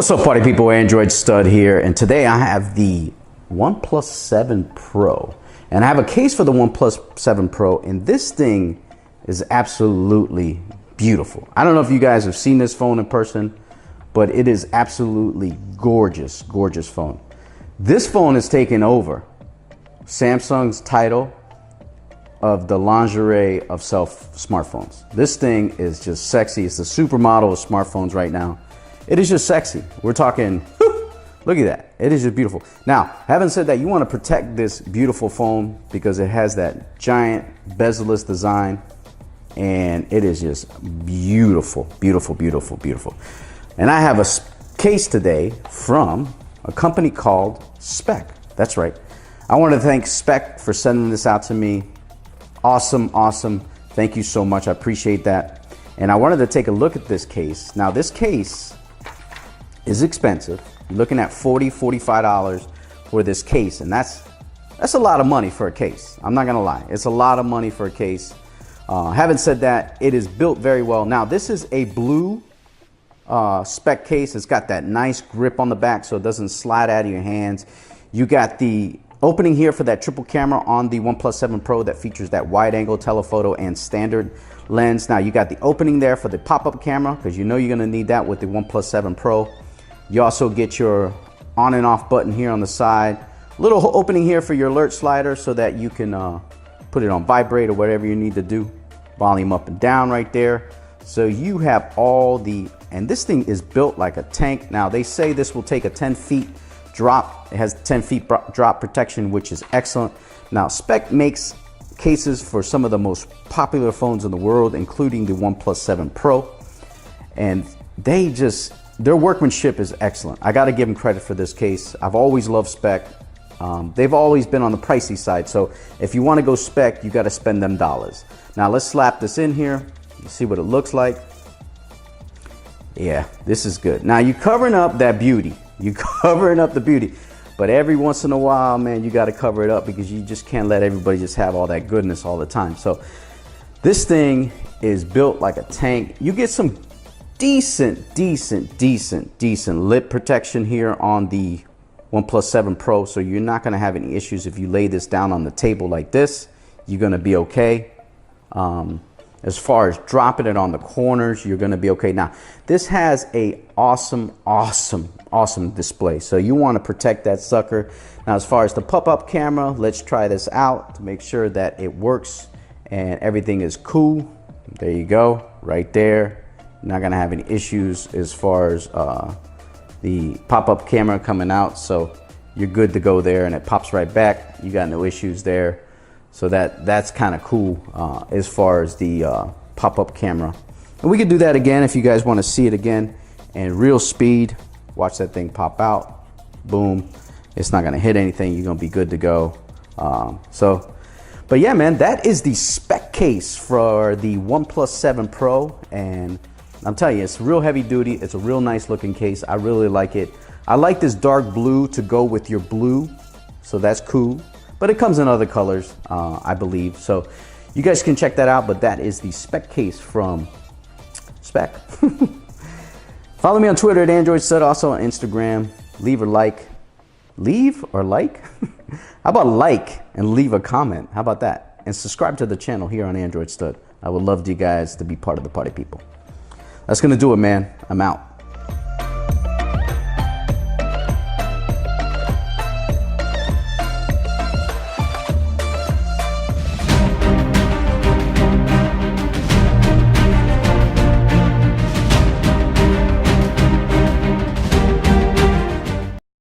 What's up, party people? Android Stud here, and today I have the OnePlus 7 Pro, and I have a case for the OnePlus 7 Pro, and this thing is absolutely beautiful. I don't know if you guys have seen this phone in person, but it is absolutely gorgeous, gorgeous phone. This phone has taken over Samsung's title of the lingerie of smartphones. This thing is just sexy. It's the supermodel of smartphones right now. It is just sexy. We're talking, look at that. It is just beautiful. Now, having said that, you want to protect this beautiful phone because it has that giant bezel-less design, and it is just beautiful, beautiful, beautiful, beautiful. And I have a case today from a company called Speck. That's right. I want to thank Speck for sending this out to me. Awesome, awesome. Thank you so much. I appreciate that. And I wanted to take a look at this case. Now, this case is expensive. You're looking at $45 for this case, and that's a lot of money for a case. I'm not gonna lie, it's a lot of money for a case. Having said that, it is built very well. Now, this is a blue Speck case. It's got that nice grip on the back so it doesn't slide out of your hands. You got the opening here for that triple camera on the OnePlus 7 Pro that features that wide angle telephoto and standard lens. Now, you got the opening there for the pop-up camera because you know you're gonna need that with the OnePlus 7 Pro. You also get your on and off button here on the side. Little opening here for your alert slider so that you can put it on vibrate or whatever you need to do. Volume up and down right there. So you have all the, and this thing is built like a tank. Now, they say this will take a 10 feet drop. It has 10 feet drop protection, which is excellent. Now, Speck makes cases for some of the most popular phones in the world, including the OnePlus 7 Pro. And their workmanship is excellent. I got to give them credit for this case. I've always loved Speck. They've always been on the pricey side. So if you want to go Speck, you got to spend them dollars. Now let's slap this in here. You see what it looks like. Yeah, this is good. Now you're covering up that beauty. You're covering up the beauty. But every once in a while, man, you got to cover it up because you just can't let everybody just have all that goodness all the time. So this thing is built like a tank. You get some decent lip protection here on the OnePlus 7 Pro, so you're not going to have any issues if you lay this down on the table like this. You're going to be okay. As far as dropping it on the corners, you're going to be okay. Now, this has a awesome display, so you want to protect that sucker. Now, as far as the pop-up camera, let's try this out to make sure that it works and everything is cool. There you go, right there. Not gonna have any issues as far as the pop-up camera coming out, so you're good to go there, and it pops right back. You got no issues there, so that's kind of cool as far as the pop-up camera. And we can do that again if you guys want to see it again. And real speed, watch that thing pop out, boom. It's not gonna hit anything. You're gonna be good to go. But yeah, man, that is the Speck case for the OnePlus 7 Pro, and I'm telling you, it's real heavy duty. It's a real nice looking case. I really like it. I like this dark blue to go with your blue, so that's cool. But it comes in other colors, I believe. So you guys can check that out, but that is the Speck case from Speck. Follow me on Twitter at Android Stud, also on Instagram. Leave or like. Leave or like? How about like and leave a comment? How about that? And subscribe to the channel here on Android Stud. I would love you guys to be part of the party people. That's gonna do it, man. I'm out.